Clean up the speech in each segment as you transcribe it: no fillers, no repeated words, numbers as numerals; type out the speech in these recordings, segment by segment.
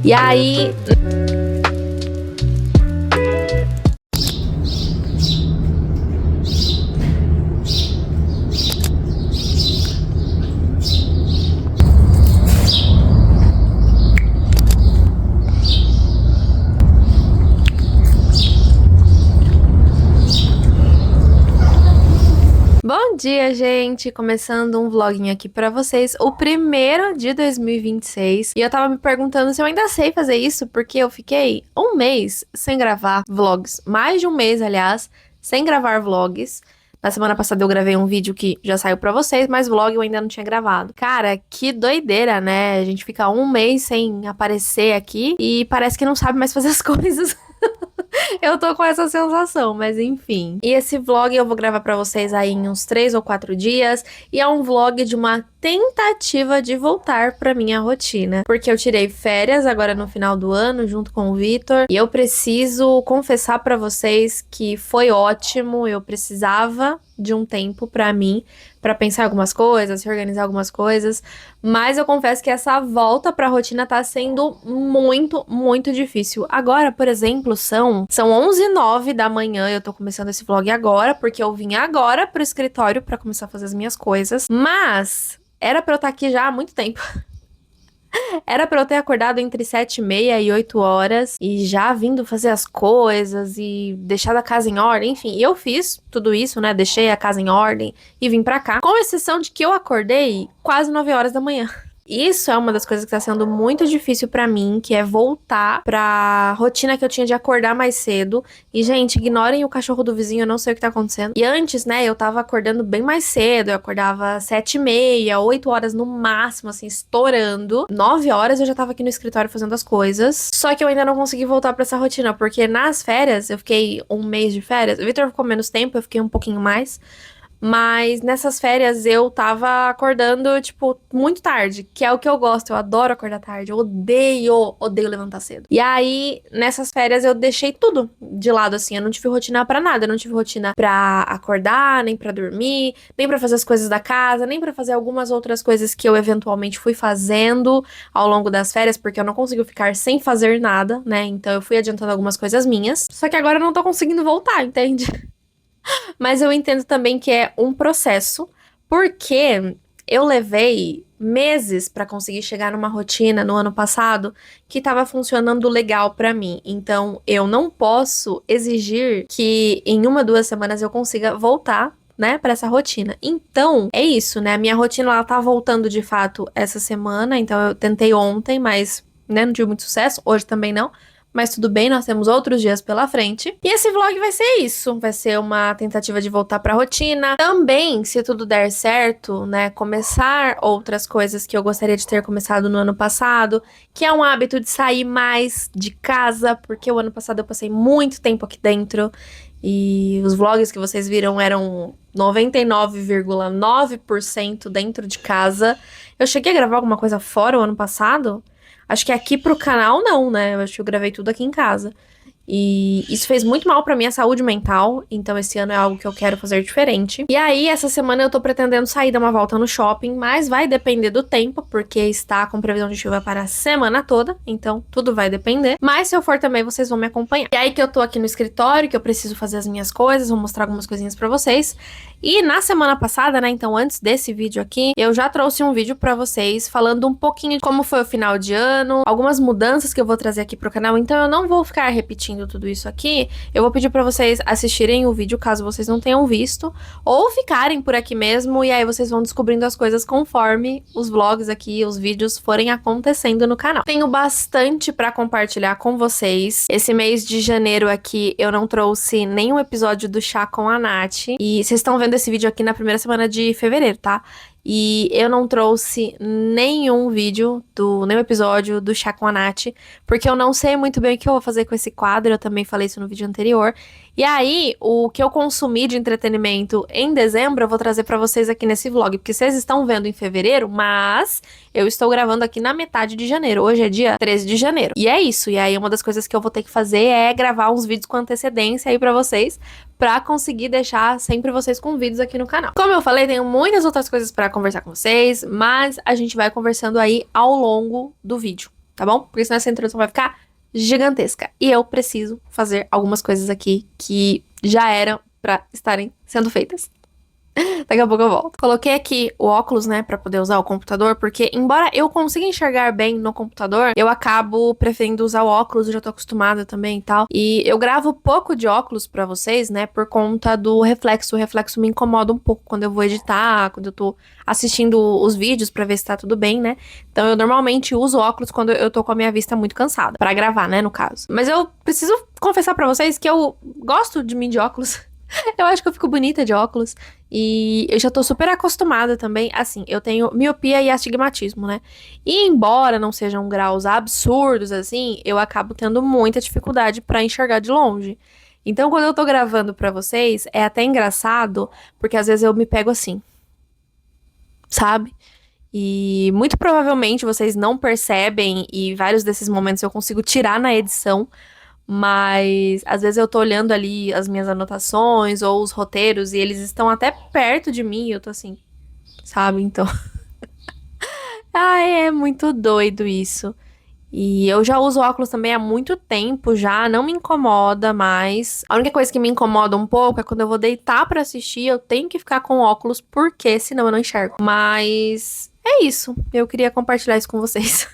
E aí... Bom dia, gente! Começando um vloguinho aqui pra vocês, o primeiro de 2026. E eu tava me perguntando se eu ainda sei fazer isso, porque eu fiquei um mês sem gravar vlogs. Mais de um mês, aliás, sem gravar vlogs. Na semana passada eu gravei um vídeo que já saiu pra vocês, mas vlog eu ainda não tinha gravado. Cara, que doideira, né? A gente fica um mês sem aparecer aqui e parece que não sabe mais fazer as coisas. Eu tô com essa sensação, mas enfim. E esse vlog eu vou gravar pra vocês aí em uns 3 ou 4 dias. E é um vlog de uma tentativa de voltar pra minha rotina. Porque eu tirei férias agora no final do ano, junto com o Vitor. E eu preciso confessar pra vocês que foi ótimo. Eu precisava de um tempo pra mim, pra pensar algumas coisas, se organizar algumas coisas. Mas eu confesso que essa volta pra rotina tá sendo muito, muito difícil. Agora, por exemplo, são 11h09 da manhã, eu tô começando esse vlog agora, porque eu vim agora pro escritório pra começar a fazer as minhas coisas. Mas era pra eu estar aqui já há muito tempo. Era pra eu ter acordado entre 7h30 e 8 horas e já vindo fazer as coisas e deixado a casa em ordem, enfim. E eu fiz tudo isso, né? Deixei a casa em ordem e vim pra cá. Com exceção de que eu acordei quase 9 horas da manhã. Isso é uma das coisas que tá sendo muito difícil pra mim, que é voltar pra rotina que eu tinha de acordar mais cedo. E, gente, ignorem o cachorro do vizinho, eu não sei o que tá acontecendo. E antes, né, eu tava acordando bem mais cedo, eu acordava 7h30, 8 horas no máximo, assim, estourando. 9 horas eu já tava aqui no escritório fazendo as coisas. Só que eu ainda não consegui voltar pra essa rotina, porque nas férias, eu fiquei um mês de férias. O Victor ficou menos tempo, eu fiquei um pouquinho mais. Mas nessas férias eu tava acordando, tipo, muito tarde, que é o que eu gosto. Eu adoro acordar tarde, eu odeio levantar cedo. E aí, nessas férias eu deixei tudo de lado, assim. Eu não tive rotina pra nada. Eu não tive rotina pra acordar, nem pra dormir, nem pra fazer as coisas da casa, nem pra fazer algumas outras coisas que eu eventualmente fui fazendo ao longo das férias, porque eu não consigo ficar sem fazer nada, né? Então eu fui adiantando algumas coisas minhas. Só que agora eu não tô conseguindo voltar, entende? Mas eu entendo também que é um processo, porque eu levei meses pra conseguir chegar numa rotina no ano passado que tava funcionando legal pra mim. Então, eu não posso exigir que em 1, 2 semanas eu consiga voltar, né, pra essa rotina. Então, é isso, né? A minha rotina, ela tá voltando de fato essa semana. Então, eu tentei ontem, mas, né, não tive muito sucesso. Hoje também não. Mas tudo bem, nós temos outros dias pela frente. E esse vlog vai ser isso. Vai ser uma tentativa de voltar pra rotina. Também, se tudo der certo, né, começar outras coisas que eu gostaria de ter começado no ano passado, que é um hábito de sair mais de casa, porque o ano passado eu passei muito tempo aqui dentro. E os vlogs que vocês viram eram 99,9% dentro de casa. Eu cheguei a gravar alguma coisa fora o ano passado? Acho que aqui pro canal não, né? Eu acho que eu gravei tudo aqui em casa. E isso fez muito mal pra minha saúde mental, então esse ano é algo que eu quero fazer diferente. E aí, essa semana eu tô pretendendo sair dar uma volta no shopping, mas vai depender do tempo, porque está com previsão de chuva para a semana toda, então tudo vai depender. Mas se eu for também, vocês vão me acompanhar. E aí que eu tô aqui no escritório, que eu preciso fazer as minhas coisas, vou mostrar algumas coisinhas pra vocês. E na semana passada, né, então antes desse vídeo aqui, eu já trouxe um vídeo pra vocês falando um pouquinho de como foi o final de ano, algumas mudanças que eu vou trazer aqui pro canal, então eu não vou ficar repetindo tudo isso aqui. Eu vou pedir pra vocês assistirem o vídeo, caso vocês não tenham visto, ou ficarem por aqui mesmo, e aí vocês vão descobrindo as coisas conforme os vlogs aqui, os vídeos forem acontecendo no canal. Tenho bastante pra compartilhar com vocês. Esse mês de janeiro aqui, eu não trouxe nenhum episódio do Chá com a Nath, e vocês estão vendo esse vídeo aqui na primeira semana de fevereiro, tá? E eu não trouxe nenhum vídeo, nenhum episódio do Chá com a Nath, porque eu não sei muito bem o que eu vou fazer com esse quadro, eu também falei isso no vídeo anterior. E aí, o que eu consumi de entretenimento em dezembro, eu vou trazer pra vocês aqui nesse vlog, porque vocês estão vendo em fevereiro, mas eu estou gravando aqui na metade de janeiro. Hoje é dia 13 de janeiro. E é isso, e aí uma das coisas que eu vou ter que fazer é gravar uns vídeos com antecedência aí pra vocês, pra conseguir deixar sempre vocês com vídeos aqui no canal. Como eu falei, tenho muitas outras coisas pra conversar com vocês, mas a gente vai conversando aí ao longo do vídeo, tá bom? Porque senão essa introdução vai ficar gigantesca. E eu preciso fazer algumas coisas aqui que já eram pra estarem sendo feitas. Daqui a pouco eu volto. Coloquei aqui o óculos, né, pra poder usar o computador, porque embora eu consiga enxergar bem no computador, eu acabo preferindo usar o óculos, eu já tô acostumada também e tal. E eu gravo pouco de óculos pra vocês, né, por conta do reflexo. O reflexo me incomoda um pouco quando eu vou editar, quando eu tô assistindo os vídeos pra ver se tá tudo bem, né. Então eu normalmente uso óculos quando eu tô com a minha vista muito cansada, pra gravar, né, no caso. Mas eu preciso confessar pra vocês que eu gosto de mim de óculos. Eu acho que eu fico bonita de óculos. E eu já tô super acostumada também. Assim, eu tenho miopia e astigmatismo, né? E embora não sejam graus absurdos, assim, eu acabo tendo muita dificuldade pra enxergar de longe. Então, quando eu tô gravando pra vocês, é até engraçado, porque às vezes eu me pego assim, sabe? E muito provavelmente vocês não percebem, e vários desses momentos eu consigo tirar na edição. Mas às vezes eu tô olhando ali as minhas anotações ou os roteiros e eles estão até perto de mim e eu tô assim, sabe? Então. Ai, é muito doido isso. E eu já uso óculos também há muito tempo já, não me incomoda mais. A única coisa que me incomoda um pouco é quando eu vou deitar pra assistir, eu tenho que ficar com óculos, porque senão eu não enxergo. Mas é isso. Eu queria compartilhar isso com vocês.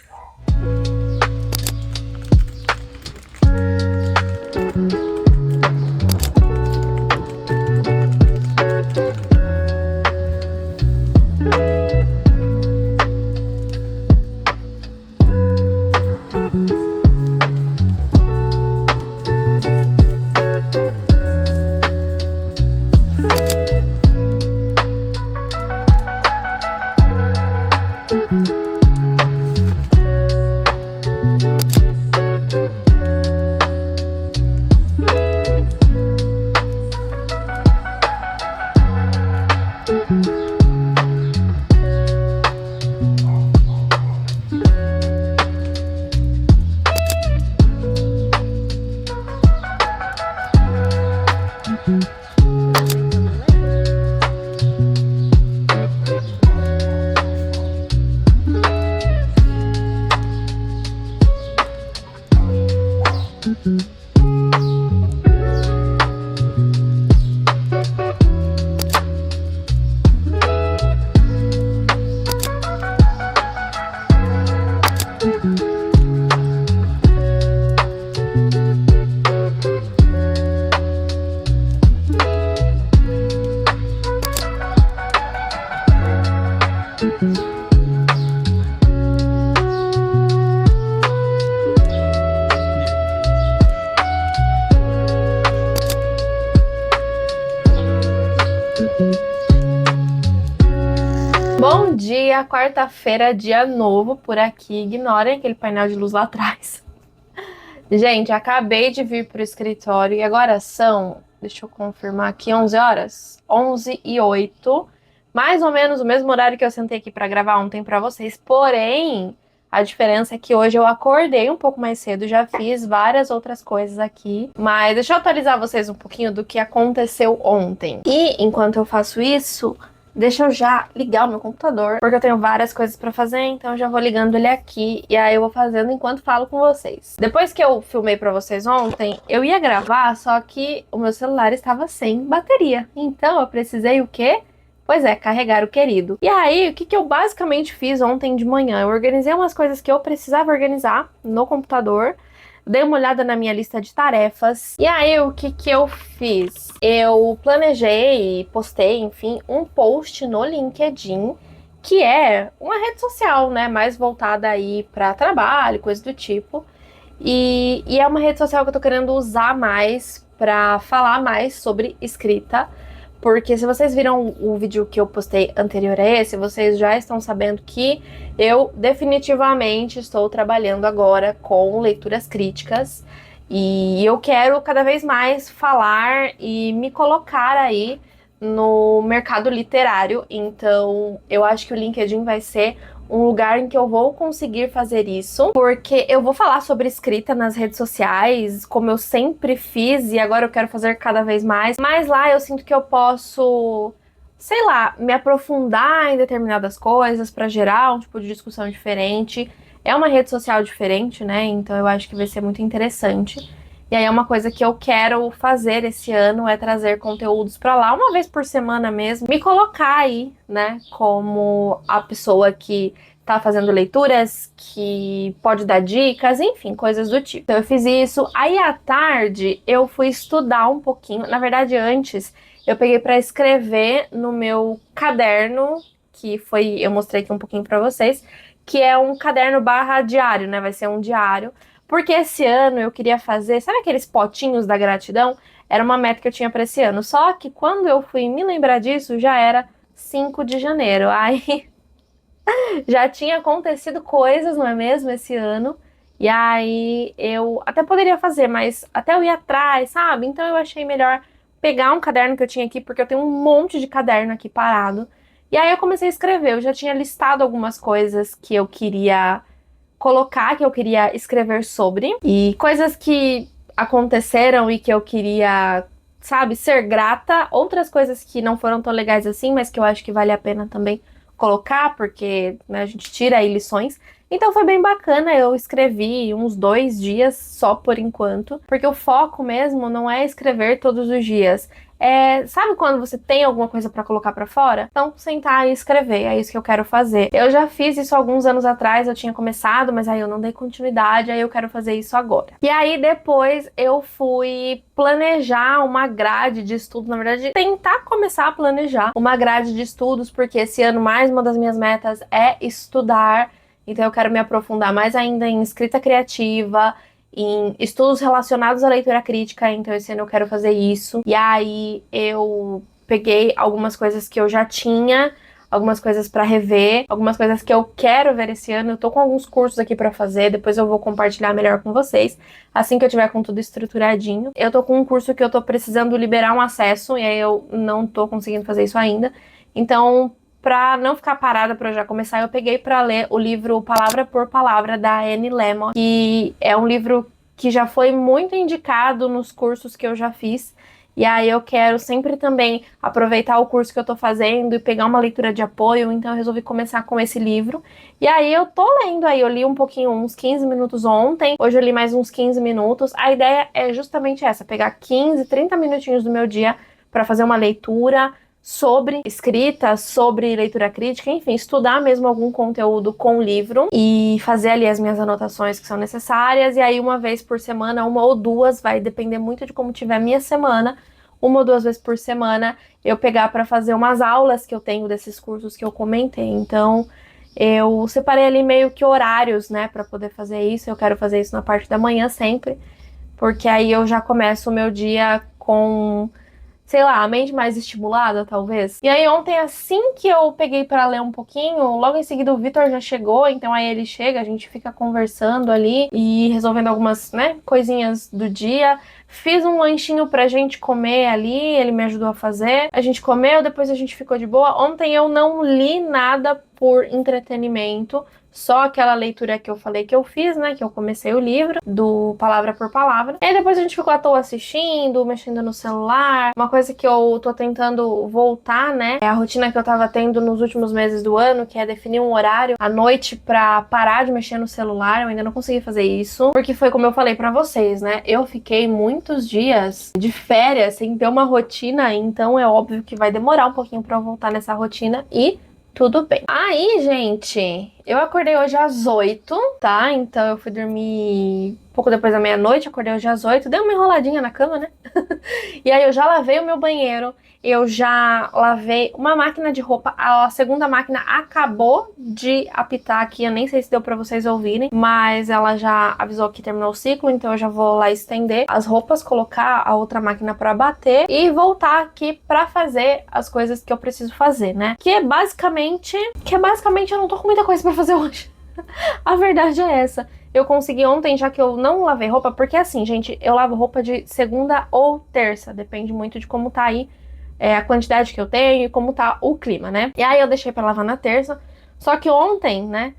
Bom dia, quarta-feira, dia novo por aqui. Ignorem aquele painel de luz lá atrás. Gente, acabei de vir pro escritório e agora são, deixa eu confirmar aqui, 11 horas? 11h08. Mais ou menos o mesmo horário que eu sentei aqui pra gravar ontem pra vocês. Porém, a diferença é que hoje eu acordei um pouco mais cedo, já fiz várias outras coisas aqui. Mas deixa eu atualizar vocês um pouquinho do que aconteceu ontem. E enquanto eu faço isso, deixa eu já ligar o meu computador, porque eu tenho várias coisas pra fazer, então eu já vou ligando ele aqui e aí eu vou fazendo enquanto falo com vocês. Depois que eu filmei pra vocês ontem, eu ia gravar, só que o meu celular estava sem bateria. Então eu precisei o quê? Pois é, carregar o querido. E aí, o que que eu basicamente fiz ontem de manhã? Eu organizei umas coisas que eu precisava organizar no computador, dei uma olhada na minha lista de tarefas. E aí, o que que eu fiz? Eu planejei e postei, enfim, um post no LinkedIn, que é uma rede social, né, mais voltada aí para trabalho, coisa do tipo. E é uma rede social que eu tô querendo usar mais para falar mais sobre escrita. Porque se vocês viram o vídeo que eu postei anterior a esse, vocês já estão sabendo que eu definitivamente estou trabalhando agora com leituras críticas. E eu quero cada vez mais falar e me colocar aí no mercado literário. Então eu acho que o LinkedIn vai ser um lugar em que eu vou conseguir fazer isso, porque eu vou falar sobre escrita nas redes sociais, como eu sempre fiz, e agora eu quero fazer cada vez mais. Mas lá eu sinto que eu posso, sei lá, me aprofundar em determinadas coisas para gerar um tipo de discussão diferente. É uma rede social diferente, né? Então eu acho que vai ser muito interessante. E aí é uma coisa que eu quero fazer esse ano, é trazer conteúdos pra lá, uma vez por semana mesmo. Me colocar aí, né, como a pessoa que tá fazendo leituras, que pode dar dicas, enfim, coisas do tipo. Então eu fiz isso. Aí à tarde eu fui estudar um pouquinho. Na verdade, antes eu peguei pra escrever no meu caderno, que foi, eu mostrei aqui um pouquinho pra vocês, que é um caderno barra diário, né? Vai ser um diário. Porque esse ano eu queria fazer, sabe aqueles potinhos da gratidão? Era uma meta que eu tinha pra esse ano. Só que quando eu fui me lembrar disso, já era 5 de janeiro. Aí já tinha acontecido coisas, não é mesmo, esse ano. E aí eu até poderia fazer, mas até eu ir atrás, sabe? Então eu achei melhor pegar um caderno que eu tinha aqui, porque eu tenho um monte de caderno aqui parado. E aí eu comecei a escrever. Eu já tinha listado algumas coisas que eu queria colocar, que eu queria escrever sobre, e coisas que aconteceram e que eu queria, sabe, ser grata, outras coisas que não foram tão legais assim, mas que eu acho que vale a pena também colocar, porque, né, a gente tira aí lições. Então foi bem bacana, eu escrevi uns 2 dias só por enquanto, porque o foco mesmo não é escrever todos os dias. É, sabe quando você tem alguma coisa pra colocar pra fora? Então, sentar e escrever, é isso que eu quero fazer. Eu já fiz isso alguns anos atrás, eu tinha começado, mas aí eu não dei continuidade, aí eu quero fazer isso agora. E aí depois eu fui planejar uma grade de estudo, na verdade, tentar começar a planejar uma grade de estudos, porque esse ano mais uma das minhas metas é estudar. Então eu quero me aprofundar mais ainda em escrita criativa, em estudos relacionados à leitura crítica, então esse ano eu quero fazer isso. E aí eu peguei algumas coisas que eu já tinha, algumas coisas pra rever, algumas coisas que eu quero ver esse ano. Eu tô com alguns cursos aqui pra fazer, depois eu vou compartilhar melhor com vocês, assim que eu tiver com tudo estruturadinho. Eu tô com um curso que eu tô precisando liberar um acesso, e aí eu não tô conseguindo fazer isso ainda. Então, pra não ficar parada pra eu já começar, eu peguei pra ler o livro Palavra por Palavra, da Annie Lemon, que é um livro que já foi muito indicado nos cursos que eu já fiz. E aí eu quero sempre também aproveitar o curso que eu tô fazendo e pegar uma leitura de apoio, então eu resolvi começar com esse livro. E aí eu tô lendo aí, eu li um pouquinho, uns 15 minutos ontem, hoje eu li mais uns 15 minutos. A ideia é justamente essa, pegar 15, 30 minutinhos do meu dia pra fazer uma leitura sobre escrita, sobre leitura crítica, enfim, estudar mesmo algum conteúdo com o livro e fazer ali as minhas anotações que são necessárias. E aí uma vez por semana, uma ou duas, vai depender muito de como tiver a minha semana, uma ou duas vezes por semana eu pegar para fazer umas aulas que eu tenho desses cursos que eu comentei. Então eu separei ali meio que horários, né, para poder fazer isso. Eu quero fazer isso na parte da manhã sempre, porque aí eu já começo o meu dia com, sei lá, a mente mais estimulada, talvez. E aí ontem, assim que eu peguei pra ler um pouquinho, logo em seguida o Vitor já chegou, então aí ele chega, a gente fica conversando ali e resolvendo algumas, né, coisinhas do dia. Fiz um lanchinho pra gente comer ali, ele me ajudou a fazer. A gente comeu, depois a gente ficou de boa. Ontem eu não li nada por entretenimento, só aquela leitura que eu falei que eu fiz, né? Que eu comecei o livro, do Palavra por Palavra. E aí depois a gente ficou à toa assistindo, mexendo no celular. Uma coisa que eu tô tentando voltar, né? É a rotina que eu tava tendo nos últimos meses do ano, que é definir um horário à noite pra parar de mexer no celular. Eu ainda não consegui fazer isso, porque foi como eu falei pra vocês, né? Eu fiquei muitos dias de férias sem ter uma rotina, então é óbvio que vai demorar um pouquinho pra eu voltar nessa rotina e tudo bem. Aí, gente, eu acordei hoje às 8, tá? Então eu fui dormir pouco depois da meia-noite, acordei hoje às 8, dei uma enroladinha na cama, né? E aí eu já lavei o meu banheiro, eu já lavei uma máquina de roupa, a segunda máquina acabou de apitar aqui, eu nem sei se deu pra vocês ouvirem, mas ela já avisou que terminou o ciclo, então eu já vou lá estender as roupas, colocar a outra máquina pra bater e voltar aqui pra fazer as coisas que eu preciso fazer, né? Que é basicamente eu não tô com muita coisa pra fazer hoje. A verdade é essa. Eu consegui ontem, já que eu não lavei roupa, porque assim, gente, eu lavo roupa de segunda ou terça, depende muito de como tá aí a quantidade que eu tenho e como tá o clima, né? E aí eu deixei pra lavar na terça, só que ontem, né,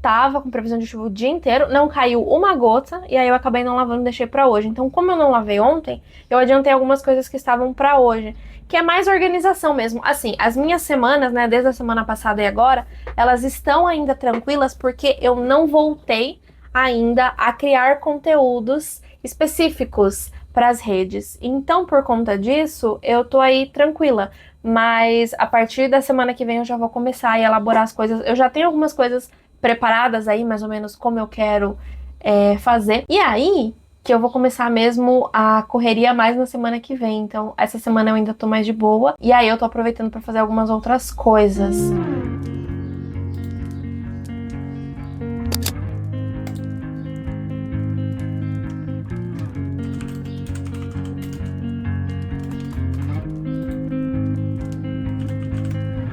tava com previsão de chuva o dia inteiro, não caiu uma gota, e aí eu acabei não lavando e deixei pra hoje. Então, como eu não lavei ontem, eu adiantei algumas coisas que estavam pra hoje, que é mais organização mesmo. Assim, as minhas semanas, né, desde a semana passada e agora, elas estão ainda tranquilas porque eu não voltei ainda a criar conteúdos específicos para as redes. Então, por conta disso, eu tô aí tranquila. Mas a partir da semana que vem eu já vou começar a elaborar as coisas. Eu já tenho algumas coisas preparadas aí, mais ou menos como eu quero fazer. E aí que eu vou começar mesmo a correria mais na semana que vem. Então, essa semana eu ainda tô mais de boa. E aí eu tô aproveitando para fazer algumas outras coisas.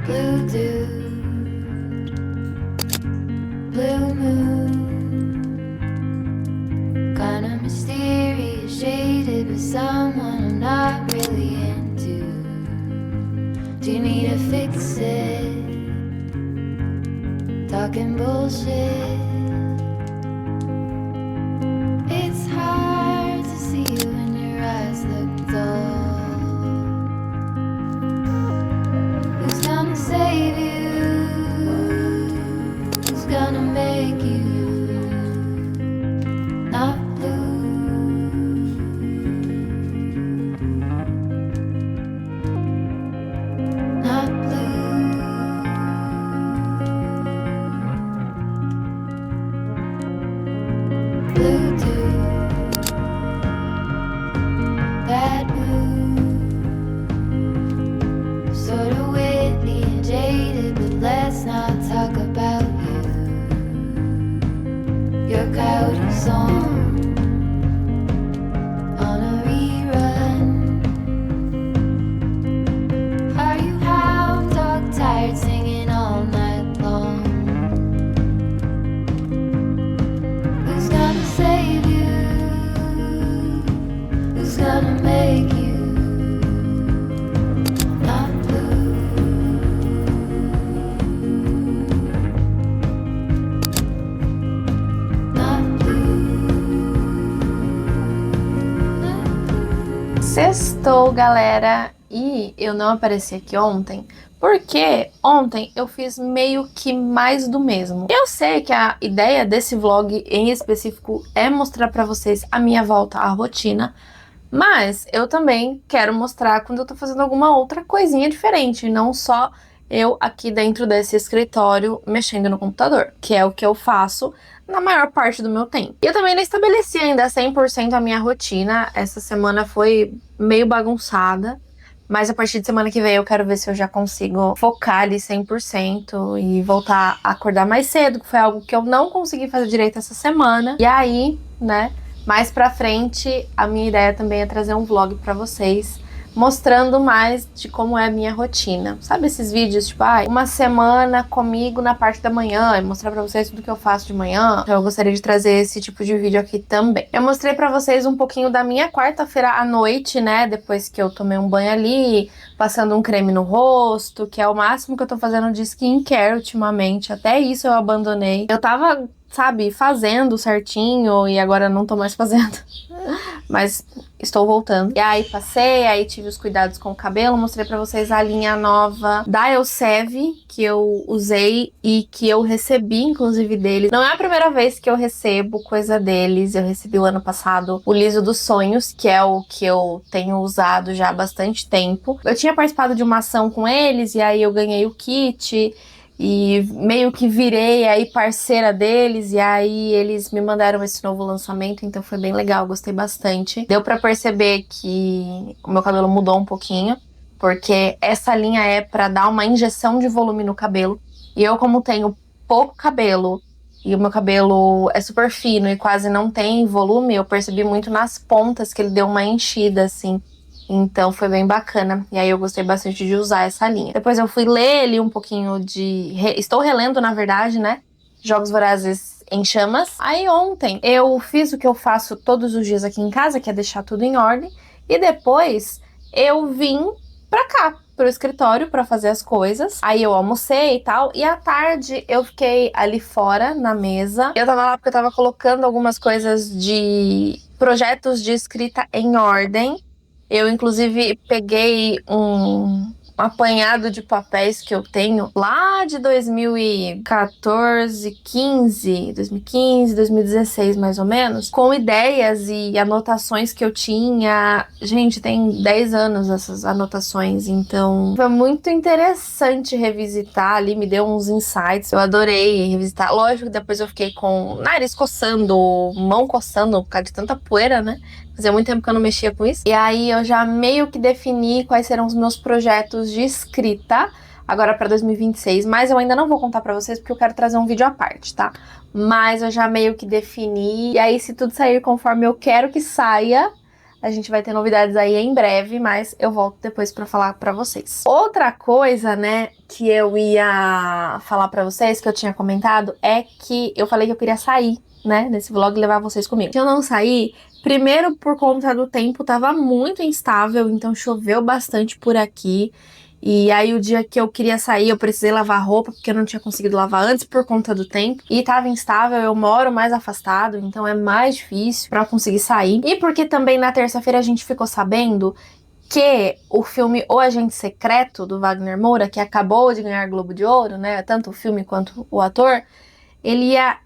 Blue dew, blue moon, kinda mysterious, shaded with someone I'm not really into. Do you need to fix it? Talking bullshit. It's hard to see you when your eyes look dull. Who's gonna save you? Who's gonna make you not blue? Not blue. Blue dew, bad mood, sorta witty and jaded, but let's not talk about you. Your coyote song on a rerun. Are you hound dog tired, singing all night long? Who's gonna save you? Who's gonna make you not blue? Not blue. Not blue. Sextou, galera, e eu não apareci aqui ontem porque ontem eu fiz meio que mais do mesmo. Eu sei que a ideia desse vlog em específico é mostrar pra vocês a minha volta à rotina, mas eu também quero mostrar quando eu tô fazendo alguma outra coisinha diferente, não só eu aqui dentro desse escritório mexendo no computador, que é o que eu faço na maior parte do meu tempo. E eu também não estabeleci ainda 100% a minha rotina. Essa semana foi meio bagunçada, mas a partir de semana que vem eu quero ver se eu já consigo focar ali 100% e voltar a acordar mais cedo, que foi algo que eu não consegui fazer direito essa semana. E aí, né, mais pra frente, a minha ideia também é trazer um vlog pra vocês, mostrando mais de como é a minha rotina. Sabe esses vídeos, tipo, uma semana comigo na parte da manhã, e mostrar pra vocês tudo que eu faço de manhã? Então eu gostaria de trazer esse tipo de vídeo aqui também. Eu mostrei pra vocês um pouquinho da minha quarta-feira à noite, né, depois que eu tomei um banho ali, passando um creme no rosto, que é o máximo que eu tô fazendo de skincare ultimamente. Até isso eu abandonei. Eu tava, sabe, fazendo certinho e agora não tô mais fazendo. Mas estou voltando. E aí passei, aí tive os cuidados com o cabelo, mostrei pra vocês a linha nova da Elseve, que eu usei e que eu recebi, inclusive, deles. Não é a primeira vez que eu recebo coisa deles, eu recebi o ano passado o Liso dos Sonhos, que é o que eu tenho usado já há bastante tempo. Eu tinha participado de uma ação com eles, e aí eu ganhei o kit, e meio que virei aí parceira deles, e aí eles me mandaram esse novo lançamento, então foi bem legal, gostei bastante. Deu pra perceber que o meu cabelo mudou um pouquinho, porque essa linha é pra dar uma injeção de volume no cabelo, e eu, como tenho pouco cabelo, e o meu cabelo é super fino e quase não tem volume, eu percebi muito nas pontas que ele deu uma enchida, assim. Então foi bem bacana, e aí eu gostei bastante de usar essa linha. Depois eu fui ler ali um pouquinho de... Estou relendo, na verdade, né? Jogos Vorazes em Chamas. Aí ontem eu fiz o que eu faço todos os dias aqui em casa, que é deixar tudo em ordem. E depois eu vim pra cá, pro escritório, pra fazer as coisas. Aí eu almocei e tal, e à tarde eu fiquei ali fora, na mesa. Eu tava lá porque eu tava colocando algumas coisas de projetos de escrita em ordem. Eu, inclusive, peguei um apanhado de papéis que eu tenho lá de 2014, 2015, 2016, mais ou menos, com ideias e anotações que eu tinha. Gente, tem 10 anos essas anotações, então foi muito interessante revisitar ali, me deu uns insights. Eu adorei revisitar. Lógico que depois eu fiquei com nariz coçando, mão coçando, por causa de tanta poeira, né? Fazia muito tempo que eu não mexia com isso. E aí eu já meio que defini quais serão os meus projetos de escrita agora para 2026, mas eu ainda não vou contar para vocês porque eu quero trazer um vídeo à parte, tá? Mas eu já meio que defini. E aí, se tudo sair conforme eu quero que saia, a gente vai ter novidades aí em breve, mas eu volto depois pra falar pra vocês. Outra coisa, né, que eu ia falar pra vocês, que eu tinha comentado, é que eu falei que eu queria sair, né, nesse vlog e levar vocês comigo. Se eu não sair, primeiro por conta do tempo, tava muito instável, então choveu bastante por aqui. E aí o dia que eu queria sair, eu precisei lavar roupa, porque eu não tinha conseguido lavar antes por conta do tempo. E tava instável, eu moro mais afastado, então é mais difícil pra eu conseguir sair. E porque também na terça-feira a gente ficou sabendo que o filme O Agente Secreto, do Wagner Moura, que acabou de ganhar Globo de Ouro, né, tanto o filme quanto o ator, ele ia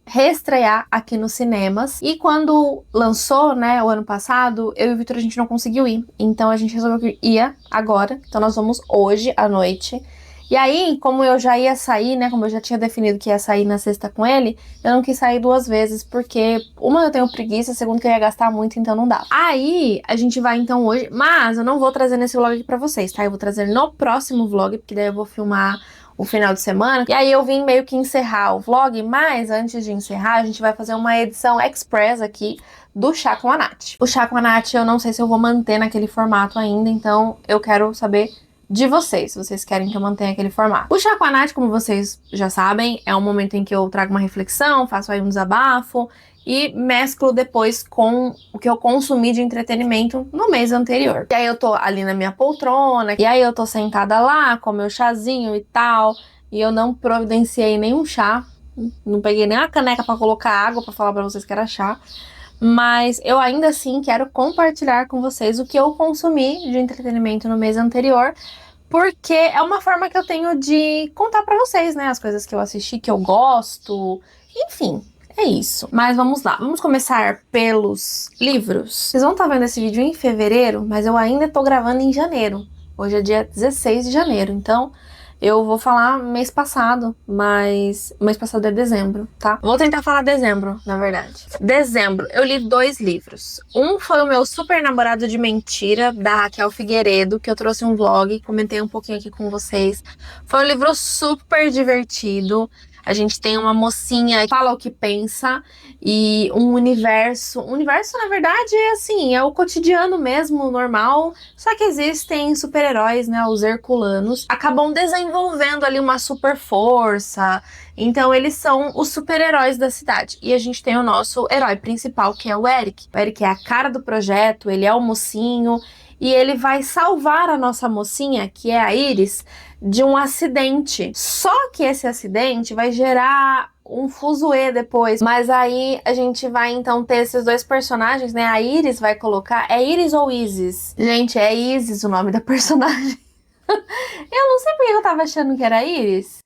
reestrear aqui nos cinemas. E quando lançou, né, o ano passado, eu e o Vitor, a gente não conseguiu ir. Então a gente resolveu que ia agora. Então nós vamos hoje à noite. E aí, como eu já ia sair, né, como eu já tinha definido que ia sair na sexta com ele, eu não quis sair duas vezes, porque uma, eu tenho preguiça, segundo, que eu ia gastar muito, então não dá. Aí, a gente vai então hoje, mas eu não vou trazer nesse vlog aqui pra vocês, tá? Eu vou trazer no próximo vlog, porque daí eu vou filmar o final de semana. E aí eu vim meio que encerrar o vlog, mas antes de encerrar, a gente vai fazer uma edição express aqui do Chá com a Nath. O Chá com a Nath, eu não sei se eu vou manter naquele formato ainda, então eu quero saber de vocês, se vocês querem que eu mantenha aquele formato. O Chá com a Nath, como vocês já sabem, é um momento em que eu trago uma reflexão, faço aí um desabafo e mesclo depois com o que eu consumi de entretenimento no mês anterior. E aí eu tô ali na minha poltrona, e aí eu tô sentada lá com meu chazinho e tal, e eu não providenciei nenhum chá, não peguei nem a caneca pra colocar água pra falar pra vocês que era chá, mas eu ainda assim quero compartilhar com vocês o que eu consumi de entretenimento no mês anterior, porque é uma forma que eu tenho de contar pra vocês, né, as coisas que eu assisti, que eu gosto, enfim. É isso. Mas vamos lá. Vamos começar pelos livros. Vocês vão estar vendo esse vídeo em fevereiro, mas eu ainda tô gravando em janeiro. Hoje é dia 16 de janeiro, então eu vou falar mês passado, mas mês passado é dezembro, tá? Vou tentar falar dezembro, na verdade. Dezembro, eu li 2 livros. Um foi o meu Super Namorado de Mentira, da Raquel Figueiredo, que eu trouxe um vlog, comentei um pouquinho aqui com vocês. Foi um livro super divertido. A gente tem uma mocinha que fala o que pensa e um universo. O universo, na verdade, é assim, é o cotidiano mesmo, normal. Só que existem super-heróis, né? Os Herculanos. Acabam desenvolvendo ali uma super força. Então, eles são os super-heróis da cidade. E a gente tem o nosso herói principal, que é o Eric. O Eric é a cara do projeto, ele é o mocinho. E ele vai salvar a nossa mocinha, que é a Iris, de um acidente. Só que esse acidente vai gerar um fuzuê depois. Mas aí a gente vai então ter esses 2 personagens, né? A Iris vai colocar... É Iris ou Isis? Gente, é Isis o nome da personagem. Eu não sei porque eu tava achando que era Iris.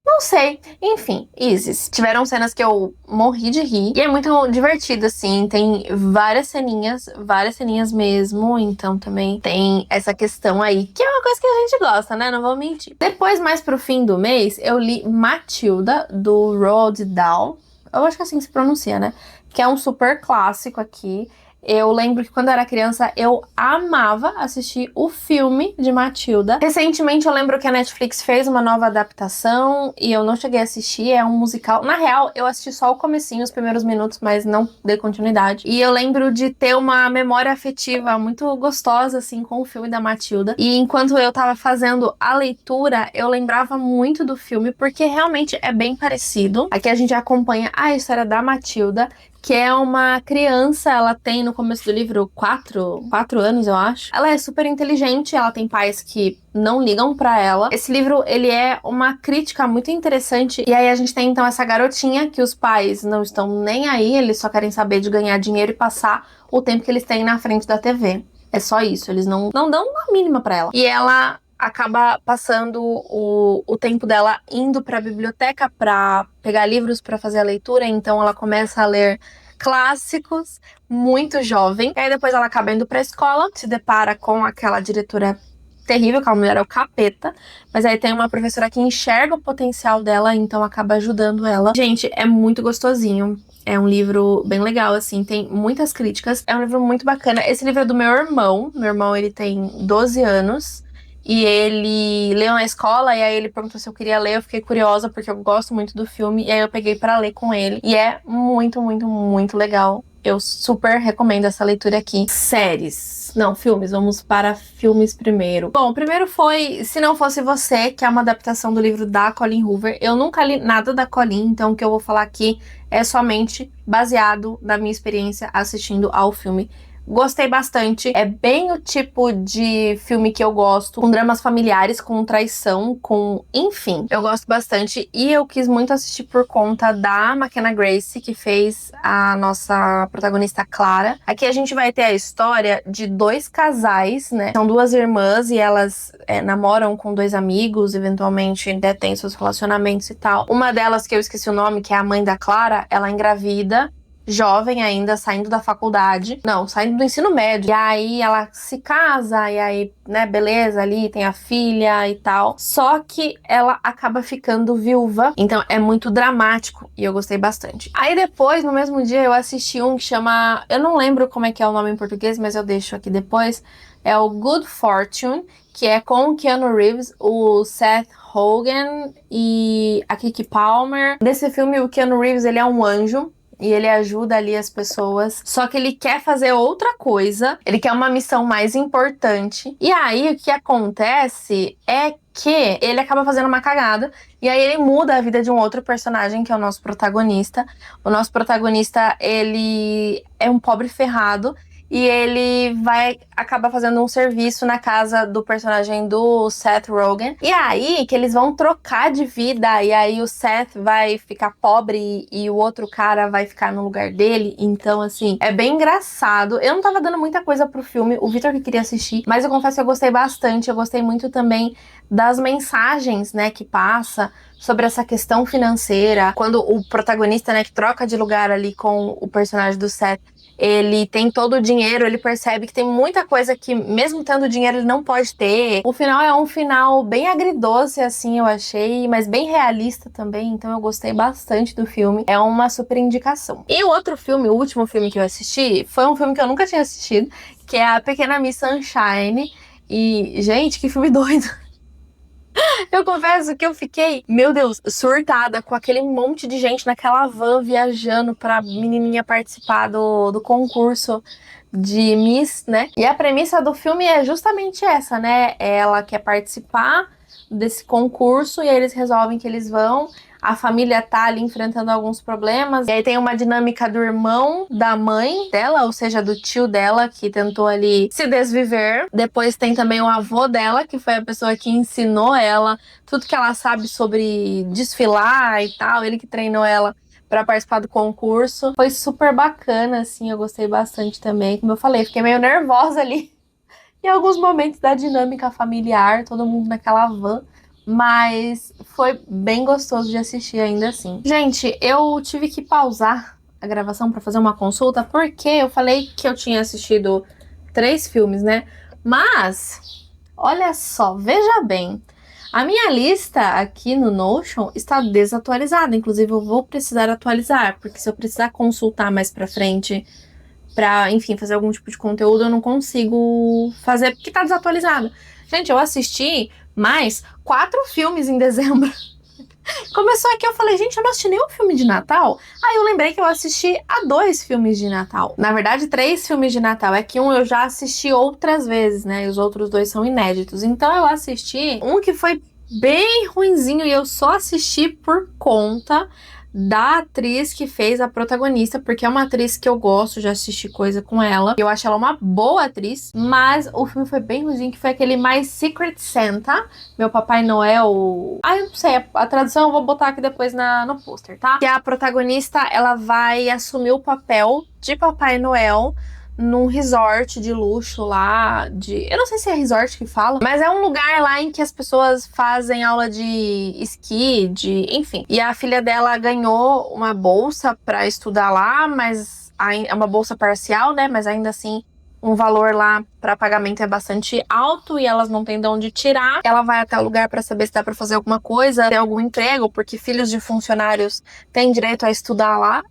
Não sei. Enfim, Isis. Tiveram cenas que eu morri de rir. E é muito divertido, assim. Tem várias ceninhas mesmo. Então também tem essa questão aí, que é uma coisa que a gente gosta, né? Não vou mentir. Depois, mais pro fim do mês, eu li Matilda, do Roald Dahl. Eu acho que assim se pronuncia, né? Que é um super clássico aqui. Eu lembro que quando eu era criança, eu amava assistir o filme de Matilda. Recentemente, eu lembro que a Netflix fez uma nova adaptação e eu não cheguei a assistir, é um musical. Na real, eu assisti só o comecinho, os primeiros minutos, mas não dei continuidade. E eu lembro de ter uma memória afetiva muito gostosa, assim, com o filme da Matilda. E enquanto eu tava fazendo a leitura, eu lembrava muito do filme, porque realmente é bem parecido. Aqui a gente acompanha a história da Matilda, que é uma criança, ela tem no começo do livro 4 anos, eu acho. Ela é super inteligente, ela tem pais que não ligam pra ela. Esse livro, ele é uma crítica muito interessante. E aí a gente tem então essa garotinha que os pais não estão nem aí, eles só querem saber de ganhar dinheiro e passar o tempo que eles têm na frente da TV. É só isso, eles não dão uma mínima pra ela. E ela acaba passando o tempo dela indo pra biblioteca pra pegar livros pra fazer a leitura, então ela começa a ler clássicos muito jovem. E aí depois ela acaba indo pra escola, se depara com aquela diretora terrível, que a mulher é o capeta, mas aí tem uma professora que enxerga o potencial dela, então acaba ajudando ela. Gente, é muito gostosinho. É um livro bem legal, assim, tem muitas críticas. É um livro muito bacana. Esse livro é do meu irmão. Meu irmão, ele tem 12 anos. E ele leu na escola, e aí ele perguntou se eu queria ler. Eu fiquei curiosa, porque eu gosto muito do filme. E aí eu peguei pra ler com ele. E é muito, muito, muito legal. Eu super recomendo essa leitura aqui. Séries. Não, filmes. Vamos para filmes primeiro. Bom, primeiro foi Se Não Fosse Você, que é uma adaptação do livro da Colleen Hoover. Eu nunca li nada da Colleen, então o que eu vou falar aqui é somente baseado na minha experiência assistindo ao filme. Gostei bastante. É bem o tipo de filme que eu gosto, com dramas familiares, com traição, com... enfim, eu gosto bastante. E eu quis muito assistir por conta da McKenna Grace, que fez a nossa protagonista Clara. Aqui a gente vai ter a história de dois casais, né? São duas irmãs e elas namoram com dois amigos, eventualmente têm seus relacionamentos e tal. Uma delas, que eu esqueci o nome, que é a mãe da Clara, ela engravida, jovem ainda, saindo da faculdade. Não, saindo do ensino médio. E aí ela se casa, e aí, né, beleza, ali tem a filha e tal. Só que ela acaba ficando viúva. Então é muito dramático e eu gostei bastante. Aí depois, no mesmo dia, eu assisti um que chama... eu não lembro como é que é o nome em português, mas eu deixo aqui depois. É o Good Fortune, que é com o Keanu Reeves, o Seth Rogen e a Keke Palmer. Nesse filme, o Keanu Reeves, ele é um anjo. E ele ajuda ali as pessoas. Só que ele quer fazer outra coisa. Ele quer uma missão mais importante. E aí, o que acontece é que ele acaba fazendo uma cagada. E aí, ele muda a vida de um outro personagem, que é o nosso protagonista. O nosso protagonista, ele é um pobre ferrado. E ele vai acabar fazendo um serviço na casa do personagem do Seth Rogen. E aí que eles vão trocar de vida. E aí o Seth vai ficar pobre e o outro cara vai ficar no lugar dele. Então, assim, é bem engraçado. Eu não tava dando muita coisa pro filme. O Victor que queria assistir. Mas eu confesso que eu gostei bastante. Eu gostei muito também das mensagens, né, que passa sobre essa questão financeira. Quando o protagonista, né, que troca de lugar ali com o personagem do Seth, ele tem todo o dinheiro, ele percebe que tem muita coisa que, mesmo tendo dinheiro, ele não pode ter. O final é um final bem agridoce, assim, eu achei, mas bem realista também, então eu gostei bastante do filme. É uma super indicação. E o outro filme, o último filme que eu assisti, foi um filme que eu nunca tinha assistido, que é A Pequena Miss Sunshine. E, gente, que filme doido! Eu confesso que eu fiquei, meu Deus, surtada com aquele monte de gente naquela van viajando pra menininha participar do concurso de Miss, né? E a premissa do filme é justamente essa, né? Ela quer participar desse concurso e aí eles resolvem que eles vão. A família tá ali enfrentando alguns problemas. E aí tem uma dinâmica do irmão da mãe dela, ou seja, do tio dela, que tentou ali se desviver. Depois tem também o avô dela, que foi a pessoa que ensinou ela tudo que ela sabe sobre desfilar e tal. Ele que treinou ela pra participar do concurso. Foi super bacana, assim, eu gostei bastante também. Como eu falei, fiquei meio nervosa ali em alguns momentos da dinâmica familiar, todo mundo naquela van. Mas foi bem gostoso de assistir ainda assim. Gente, eu tive que pausar a gravação pra fazer uma consulta, porque eu falei que eu tinha assistido 3 filmes, né? Mas, olha só, veja bem. A minha lista aqui no Notion está desatualizada. Inclusive, eu vou precisar atualizar, porque se eu precisar consultar mais pra frente pra, enfim, fazer algum tipo de conteúdo, eu não consigo fazer porque tá desatualizado. Gente, eu assisti mais 4 filmes em dezembro. Começou aqui, eu falei, gente, eu não assisti nenhum filme de Natal. Aí eu lembrei que eu assisti a 2 filmes de Natal. Na verdade, 3 filmes de Natal. É que um eu já assisti outras vezes, né? E os outros 2 são inéditos. Então eu assisti um que foi bem ruinzinho e eu só assisti por conta da atriz que fez a protagonista, porque é uma atriz que eu gosto, já assisti coisa com ela. Eu acho ela uma boa atriz, mas o filme foi bem ruim, que foi aquele My Secret Santa, Meu Papai Noel. Ah, eu não sei, a tradução eu vou botar aqui depois no pôster, tá? Que a protagonista, ela vai assumir o papel de Papai Noel num resort de luxo lá, eu não sei se é resort que fala, mas é um lugar lá em que as pessoas fazem aula de esqui, enfim. E a filha dela ganhou uma bolsa pra estudar lá, mas é uma bolsa parcial, né? Mas ainda assim, um valor lá para pagamento é bastante alto e elas não têm de onde tirar. Ela vai até o lugar para saber se dá para fazer alguma coisa, ter algum emprego, porque filhos de funcionários têm direito a estudar lá,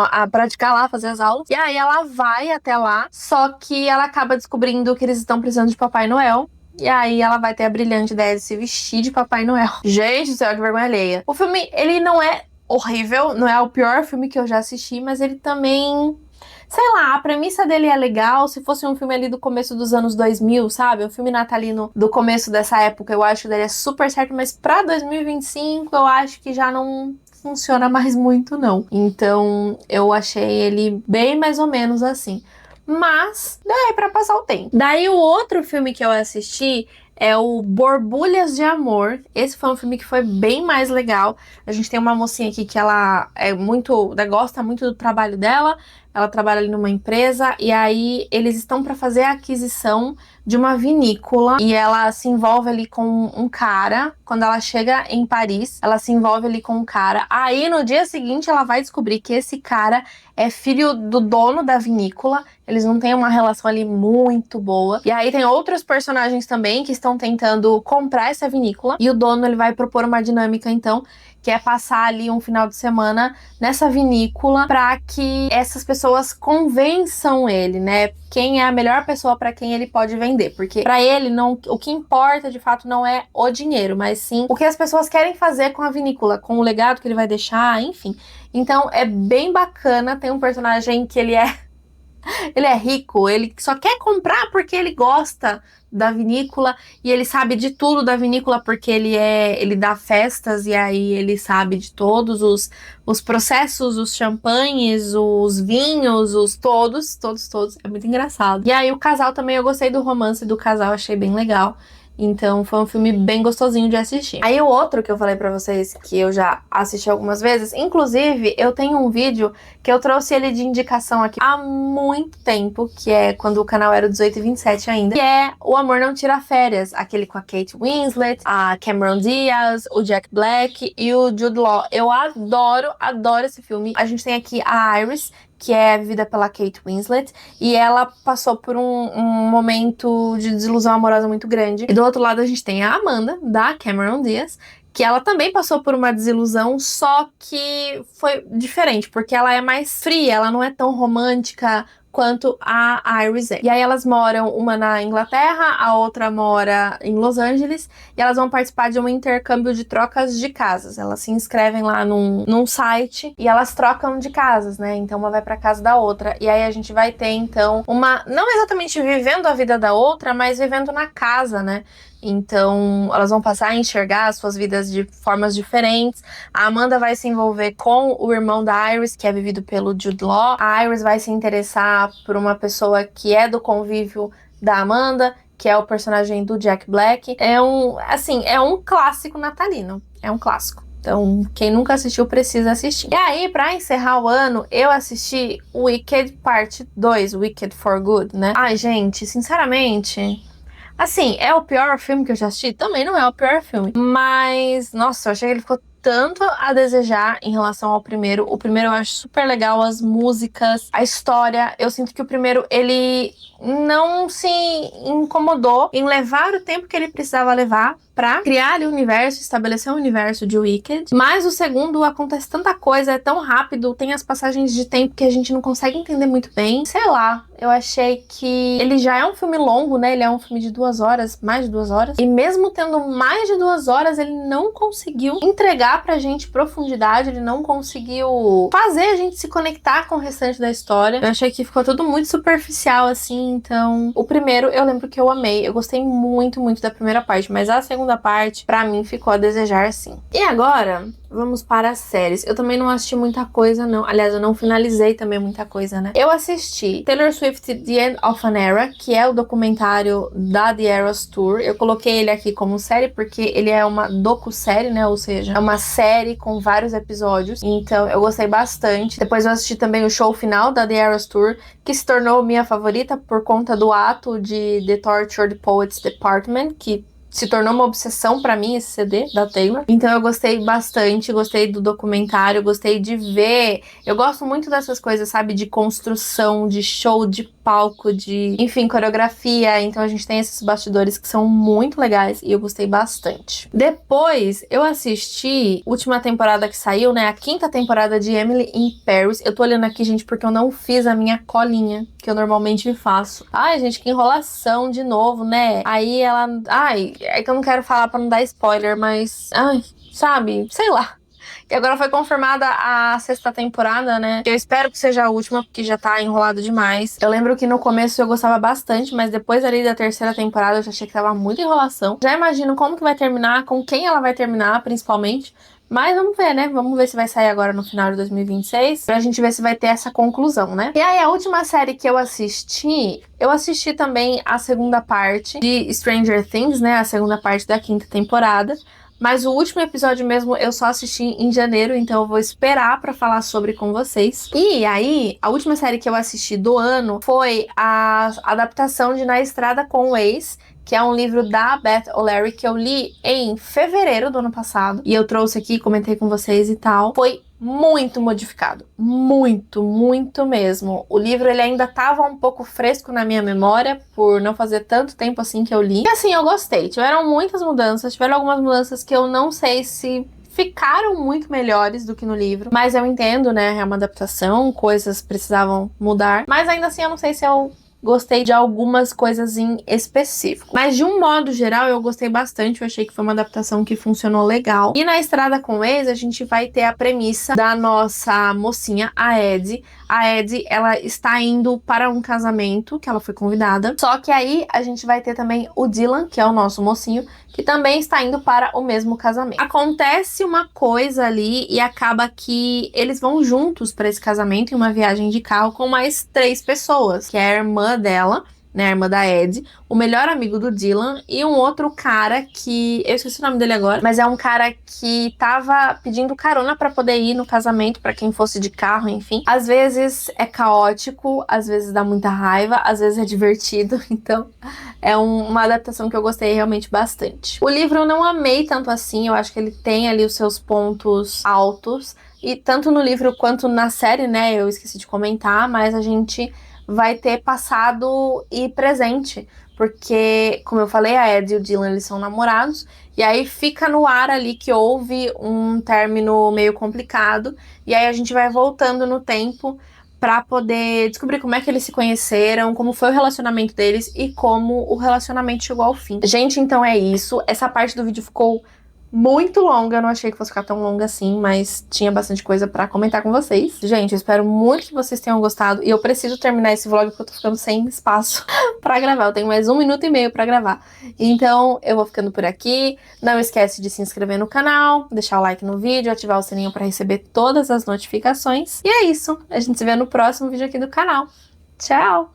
a praticar lá, fazer as aulas. E aí ela vai até lá, só que ela acaba descobrindo que eles estão precisando de Papai Noel. E aí ela vai ter a brilhante ideia de se vestir de Papai Noel. Gente do céu, que vergonha alheia. O filme, ele não é horrível, não é o pior filme que eu já assisti, mas ele também... Sei lá, a premissa dele é legal. Se fosse um filme ali do começo dos anos 2000, sabe? Um filme natalino do começo dessa época, eu acho que daria super certo. Mas pra 2025, eu acho que já não funciona mais muito, não. Então, eu achei ele bem mais ou menos assim. Mas, daí pra passar o tempo. Daí, o outro filme que eu assisti é o Borbulhas de Amor. Esse foi um filme que foi bem mais legal. A gente tem uma mocinha aqui que ela gosta muito do trabalho dela. Ela trabalha ali numa empresa e aí eles estão para fazer a aquisição de uma vinícola e ela se envolve ali com um cara. Quando ela chega em Paris, ela se envolve ali com um cara. Aí no dia seguinte ela vai descobrir que esse cara é filho do dono da vinícola. Eles não têm uma relação ali muito boa. E aí tem outros personagens também que estão tentando comprar essa vinícola e o dono ele vai propor uma dinâmica então, que é passar ali um final de semana nessa vinícola para que essas pessoas convençam ele, né? Quem é a melhor pessoa para quem ele pode vender. Porque para ele, o que importa de fato não é o dinheiro, mas sim o que as pessoas querem fazer com a vinícola, com o legado que ele vai deixar, enfim. Então é bem bacana, tem um personagem que ele é rico, ele só quer comprar porque ele gosta da vinícola e ele sabe de tudo da vinícola porque ele dá festas e aí ele sabe de todos os processos, os champanhes, os vinhos, todos, é muito engraçado. E aí o casal também, eu gostei do romance do casal, achei bem legal. Então foi um filme bem gostosinho de assistir. Aí o outro que eu falei pra vocês, que eu já assisti algumas vezes, inclusive eu tenho um vídeo que eu trouxe ele de indicação aqui há muito tempo, que é quando o canal era 18 e 27 ainda, que é O Amor Não Tira Férias, aquele com a Kate Winslet, a Cameron Diaz, o Jack Black e o Jude Law. Eu adoro esse filme. A gente tem aqui a Iris, que é vivida pela Kate Winslet, e ela passou por um momento de desilusão amorosa muito grande. E do outro lado a gente tem a Amanda, da Cameron Diaz, que ela também passou por uma desilusão, só que foi diferente, porque ela é mais fria, ela não é tão romântica quanto a Iris é. E aí elas moram, uma na Inglaterra, a outra mora em Los Angeles, e elas vão participar de um intercâmbio de trocas de casas. Elas se inscrevem lá num site e elas trocam de casas, né? Então uma vai pra casa da outra. E aí a gente vai ter, então, não exatamente vivendo a vida da outra, mas vivendo na casa, né? Então, elas vão passar a enxergar as suas vidas de formas diferentes. A Amanda vai se envolver com o irmão da Iris, que é vivido pelo Jude Law. A Iris vai se interessar por uma pessoa que é do convívio da Amanda, que é o personagem do Jack Black. É um clássico natalino. É um clássico. Então, quem nunca assistiu precisa assistir. E aí, pra encerrar o ano, eu assisti Wicked Parte 2, Wicked for Good, né? Ai, gente, sinceramente... Assim, é o pior filme que eu já assisti? Também não é o pior filme. Mas, nossa, eu achei que ele ficou tanto a desejar em relação ao primeiro. O primeiro eu acho super legal, as músicas, a história. Eu sinto que o primeiro, ele não se incomodou em levar o tempo que ele precisava levar pra criar ali o universo, estabelecer o universo de Wicked. Mas o segundo, acontece tanta coisa, é tão rápido, tem as passagens de tempo que a gente não consegue entender muito bem. Sei lá, eu achei que ele já é um filme longo, né? Ele é um filme de 2 horas, mais de 2 horas. E mesmo tendo mais de 2 horas, ele não conseguiu entregar pra gente profundidade, ele não conseguiu fazer a gente se conectar com o restante da história. Eu achei que ficou tudo muito superficial, assim, então... O primeiro, eu lembro que eu amei, eu gostei muito, muito da primeira parte, mas a segunda segunda parte, pra mim, ficou a desejar sim. E agora, vamos para as séries. Eu também não assisti muita coisa, não. Aliás, eu não finalizei também muita coisa, né? Eu assisti Taylor Swift The End of an Era, que é o documentário da The Eras Tour. Eu coloquei ele aqui como série porque ele é uma docu-série, né? Ou seja, é uma série com vários episódios. Então, eu gostei bastante. Depois eu assisti também o show final da The Eras Tour, que se tornou minha favorita por conta do ato de The Tortured Poets Department, que se tornou uma obsessão pra mim, esse CD da Taylor. Então eu gostei bastante, gostei do documentário, gostei de ver. Eu gosto muito dessas coisas, sabe? De construção, de show, de palco, de, enfim, coreografia. Então a gente tem esses bastidores que são muito legais e eu gostei bastante. Depois eu assisti a última temporada que saiu, né? A 5ª temporada de Emily in Paris. Eu tô olhando aqui, gente, porque eu não fiz a minha colinha, que eu normalmente faço. Ai, gente, que enrolação de novo, né? Aí ela... Ai, é que eu não quero falar pra não dar spoiler, mas... Ai, sabe? Sei lá. E agora foi confirmada a 6ª temporada, né? Eu espero que seja a última, porque já tá enrolado demais. Eu lembro que no começo eu gostava bastante, mas depois ali da 3ª temporada eu já achei que tava muita enrolação. Já imagino como que vai terminar, com quem ela vai terminar, principalmente. Mas vamos ver, né? Vamos ver se vai sair agora no final de 2026, pra gente ver se vai ter essa conclusão, né? E aí, a última série que eu assisti também a segunda parte de Stranger Things, né? A segunda parte da 5ª temporada. Mas o último episódio mesmo eu só assisti em janeiro, então eu vou esperar pra falar sobre com vocês. E aí, a última série que eu assisti do ano foi a adaptação de Na Estrada com o Ex, que é um livro da Beth O'Leary que eu li em fevereiro do ano passado. E eu trouxe aqui, comentei com vocês e tal. Foi muito modificado. Muito, muito mesmo. O livro, ele ainda tava um pouco fresco na minha memória, por não fazer tanto tempo assim que eu li. E assim, eu gostei. Tiveram muitas mudanças, tiveram algumas mudanças que eu não sei se ficaram muito melhores do que no livro. Mas eu entendo, né? É uma adaptação, coisas precisavam mudar. Mas ainda assim, eu não sei se eu gostei de algumas coisas em específico. Mas de um modo geral, eu gostei bastante. Eu achei que foi uma adaptação que funcionou legal. E na Estrada com o Ex, a gente vai ter a premissa da nossa mocinha, a Eddie. A Eddie, ela está indo para um casamento, que ela foi convidada. Só que aí, a gente vai ter também o Dylan, que é o nosso mocinho, que também está indo para o mesmo casamento. Acontece uma coisa ali e acaba que eles vão juntos para esse casamento em uma viagem de carro com mais 3 pessoas, que é a irmã dela, né, a irmã da Eddie, o melhor amigo do Dylan e um outro cara que... eu esqueci o nome dele agora, mas é um cara que tava pedindo carona pra poder ir no casamento, pra quem fosse de carro, enfim. Às vezes é caótico, às vezes dá muita raiva, às vezes é divertido, então é uma adaptação que eu gostei realmente bastante. O livro eu não amei tanto assim, eu acho que ele tem ali os seus pontos altos, e tanto no livro quanto na série, né, eu esqueci de comentar, mas a gente vai ter passado e presente, porque, como eu falei, a Eddie e o Dylan, eles são namorados, e aí fica no ar ali que houve um término meio complicado, e aí a gente vai voltando no tempo pra poder descobrir como é que eles se conheceram, como foi o relacionamento deles e como o relacionamento chegou ao fim. Gente, então é isso. Essa parte do vídeo ficou muito longa, eu não achei que fosse ficar tão longa assim, mas tinha bastante coisa pra comentar com vocês. Gente, eu espero muito que vocês tenham gostado, e eu preciso terminar esse vlog porque eu tô ficando sem espaço pra gravar, eu tenho mais 1 minuto e meio pra gravar. Então, eu vou ficando por aqui, não esquece de se inscrever no canal, deixar o like no vídeo, ativar o sininho pra receber todas as notificações, e é isso, a gente se vê no próximo vídeo aqui do canal. Tchau!